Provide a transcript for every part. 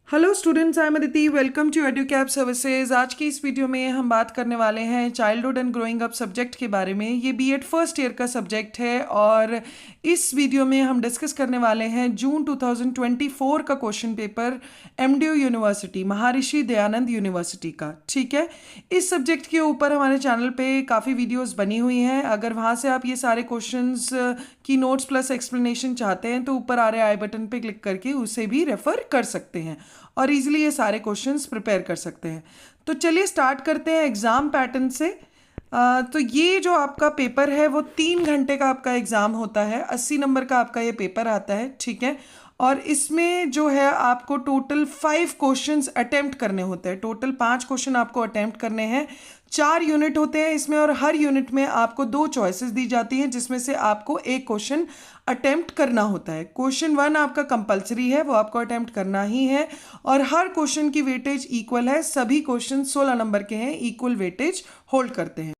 Hello students, I am Aditi. Welcome to Educab services. आज की इस वीडियो में हम बात करने वाले हैं childhood and growing up subject के बारे में। ये बीएड फर्स्ट ईयर का सब्जेक्ट है और इस वीडियो में हम डिस्कस करने वाले हैं जून 2024 का question paper MDU university, Maharshi Dayanand university का। ठीक है, इस सब्जेक्ट के ऊपर हमारे चैनल पे काफ़ी वीडियोस बनी हुई हैं। अगर वहाँ से आप ये सारे क्वेश्चंस की नोट्स प्लस एक्सप्लेनेशन चाहते हैं तो ऊपर आ रहे आई बटन पे क्लिक करके उसे भी रेफर कर सकते हैं और इजीली ये सारे क्वेश्चंस प्रिपेयर कर सकते हैं। तो चलिए स्टार्ट करते हैं एग्ज़ाम पैटर्न से। तो ये जो आपका पेपर है वो 3 घंटे का आपका एग्ज़ाम होता है। 80 नंबर का आपका ये पेपर आता है। ठीक है, और इसमें जो है आपको टोटल 5 क्वेश्चंस अटेम्प्ट करने होते हैं। टोटल 5 क्वेश्चन आपको अटेम्प्ट करने हैं। 4 यूनिट होते हैं इसमें और हर यूनिट में आपको 2 चॉइसेस दी जाती हैं जिसमें से आपको एक क्वेश्चन अटेम्प्ट करना होता है। क्वेश्चन 1 आपका कंपलसरी है, वो आपको अटेम्प्ट करना ही है और हर क्वेश्चन की वेटेज इक्वल है। सभी क्वेश्चन 16 नंबर के हैं, इक्वल वेटेज होल्ड करते हैं।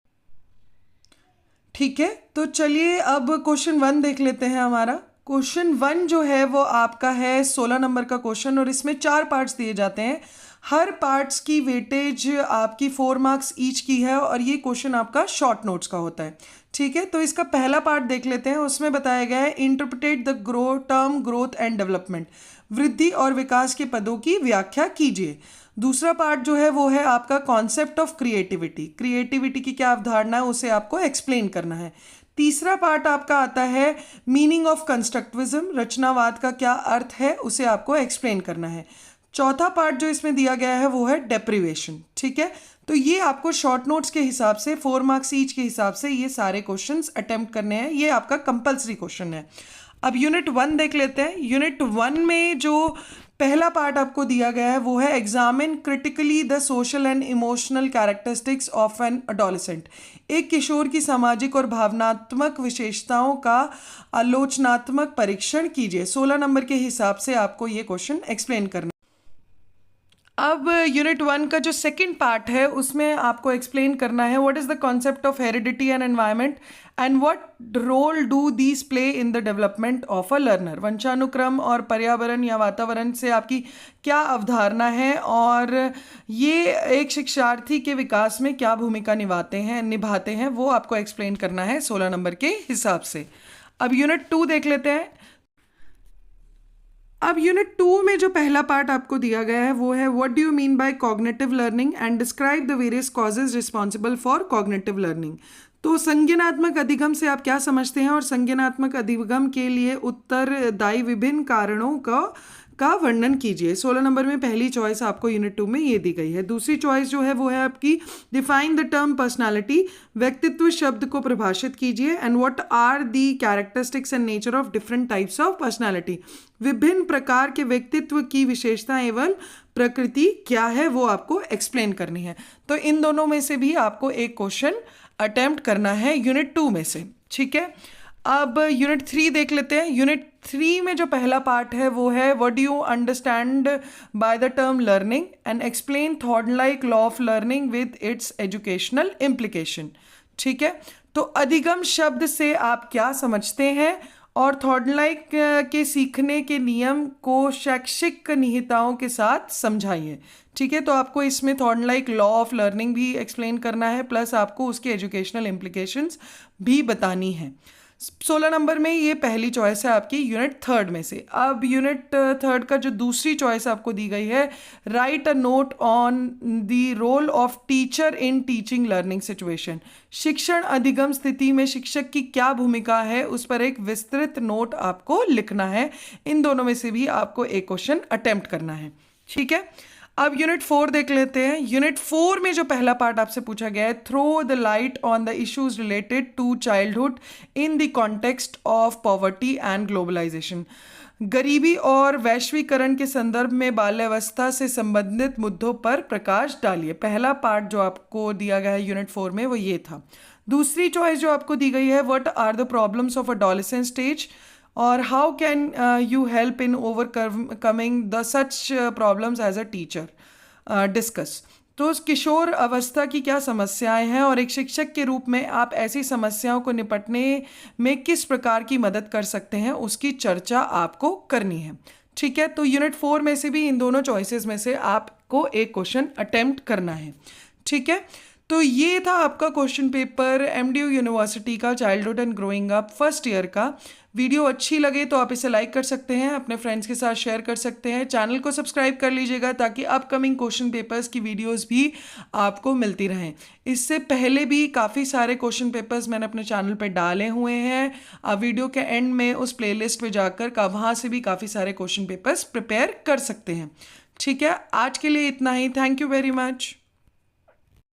ठीक है, तो चलिए अब क्वेश्चन 1 देख लेते हैं। हमारा क्वेश्चन 1 जो है वो आपका है 16 नंबर का क्वेश्चन और इसमें 4 पार्ट्स दिए जाते हैं। हर पार्ट्स की वेटेज आपकी 4 मार्क्स ईच की है और ये क्वेश्चन आपका शॉर्ट नोट्स का होता है। ठीक है, तो इसका पहला पार्ट देख लेते हैं। उसमें बताया गया है interpret the term growth and development, वृद्धि और विकास के पदों की व्याख्या कीजिए। दूसरा पार्ट जो है वो है आपका कॉन्सेप्ट ऑफ क्रिएटिविटी, क्रिएटिविटी की क्या अवधारणा है उसे आपको एक्सप्लेन करना है। तीसरा पार्ट आपका आता है मीनिंग ऑफ कंस्ट्रक्टिविज्म, रचनावाद का क्या अर्थ है उसे आपको एक्सप्लेन करना है। चौथा पार्ट जो इसमें दिया गया है वो है डेप्रिवेशन। ठीक है, तो ये आपको शॉर्ट नोट्स के हिसाब से 4 मार्क्स ईच के हिसाब से ये सारे क्वेश्चंस अटेम्प्ट करने हैं। ये आपका कंपलसरी क्वेश्चन है। अब यूनिट 1 देख लेते हैं। यूनिट 1 में जो पहला पार्ट आपको दिया गया है वो है examine critically the social and emotional characteristics of an adolescent. एक किशोर की सामाजिक और भावनात्मक विशेषताओं का आलोचनात्मक परीक्षण कीजिए। 16 नंबर के हिसाब से आपको ये क्वेश्चन एक्सप्लेन करना। अब यूनिट 1 का जो सेकंड पार्ट है उसमें आपको एक्सप्लेन करना है what is the concept of heredity and environment and what role do these play in the development of a learner. वंशानुक्रम और पर्यावरण या वातावरण से आपकी क्या अवधारणा है और ये एक शिक्षार्थी के विकास में क्या भूमिका निभाते हैं वो आपको एक्सप्लेन करना है 16 नंबर के हिसाब से। अब यूनिट 2 देख लेते हैं। अब यूनिट 2 में जो पहला पार्ट आपको दिया गया है वो है what do you mean by cognitive learning and describe the various causes responsible for cognitive learning. तो संज्ञानात्मक अधिगम से आप क्या समझते हैं और संज्ञानात्मक अधिगम के लिए उत्तरदायी विभिन्न कारणों का वर्णन कीजिए। 16 नंबर में पहली चॉइस आपको यूनिट 2 में ये दी गई है। दूसरी चॉइस जो है वो है आपकी डिफाइन द टर्म पर्सनालिटी, व्यक्तित्व शब्द को परिभाषित कीजिए and what are the characteristics and nature of different types of personality. विभिन्न प्रकार के व्यक्तित्व की विशेषता एवं प्रकृति क्या है वो आपको एक्सप्लेन करनी है। तो इन दोनों में से भी आपको एक क्वेश्चन अटेम्प्ट करना है यूनिट 2 में से। ठीक है, अब यूनिट 3 देख लेते हैं। यूनिट 3 में जो पहला पार्ट है वो है what do you understand by the term learning and explain Thorndike law of learning with its educational implication. ठीक है, तो अधिगम शब्द से आप क्या समझते हैं और थॉर्नडाइक के सीखने के नियम को शैक्षिक निहिताओं के साथ समझाइए। ठीक है, तो आपको इसमें थॉर्नडाइक लॉ ऑफ लर्निंग भी एक्सप्लेन करना है प्लस आपको उसके एजुकेशनल इम्प्लीकेशंस भी बतानी है। 16 नंबर में ये पहली चॉइस है आपकी यूनिट 3 में से। अब यूनिट 3 का जो दूसरी चॉइस आपको दी गई है write a note on the role of teacher in teaching learning situation. शिक्षण अधिगम स्थिति में शिक्षक की क्या भूमिका है उस पर एक विस्तृत नोट आपको लिखना है। इन दोनों में से भी आपको एक क्वेश्चन अटेम्प्ट करना है। ठीक है, अब यूनिट 4 देख लेते हैं। यूनिट 4 में जो पहला पार्ट आपसे पूछा गया है throw the light on the issues related to childhood in the context of poverty and globalisation. गरीबी और वैश्वीकरण के संदर्भ में बाल्यावस्था से संबंधित मुद्दों पर प्रकाश डालिए। पहला पार्ट जो आपको दिया गया है यूनिट 4 में वो ये था। दूसरी चॉइस जो आपको दी गई है what are the problems of adolescent stage और how can you help in overcoming the such problems as a teacher discuss. तो किशोर अवस्था की क्या समस्याएं हैं और एक शिक्षक के रूप में आप ऐसी समस्याओं को निपटने में किस प्रकार की मदद कर सकते हैं उसकी चर्चा आपको करनी है। ठीक है, तो यूनिट 4 में से भी इन दोनों चॉइसेस में से आपको एक क्वेश्चन अटेम्प्ट करना है। ठीक है, तो ये था आपका क्वेश्चन पेपर एमडीयू यूनिवर्सिटी का childhood and growing up first year का। वीडियो अच्छी लगे तो आप इसे लाइक कर सकते हैं, अपने फ्रेंड्स के साथ शेयर कर सकते हैं, चैनल को सब्सक्राइब कर लीजिएगा ताकि अपकमिंग क्वेश्चन पेपर्स की वीडियोस भी आपको मिलती रहें। इससे पहले भी काफ़ी सारे क्वेश्चन पेपर्स मैंने अपने चैनल पे डाले हुए हैं। आप वीडियो के एंड में उस प्लेलिस्ट पे जाकर वहाँ से भी काफ़ी सारे क्वेश्चन पेपर्स प्रिपेयर कर सकते हैं। ठीक है, आज के लिए इतना ही। Thank you very much.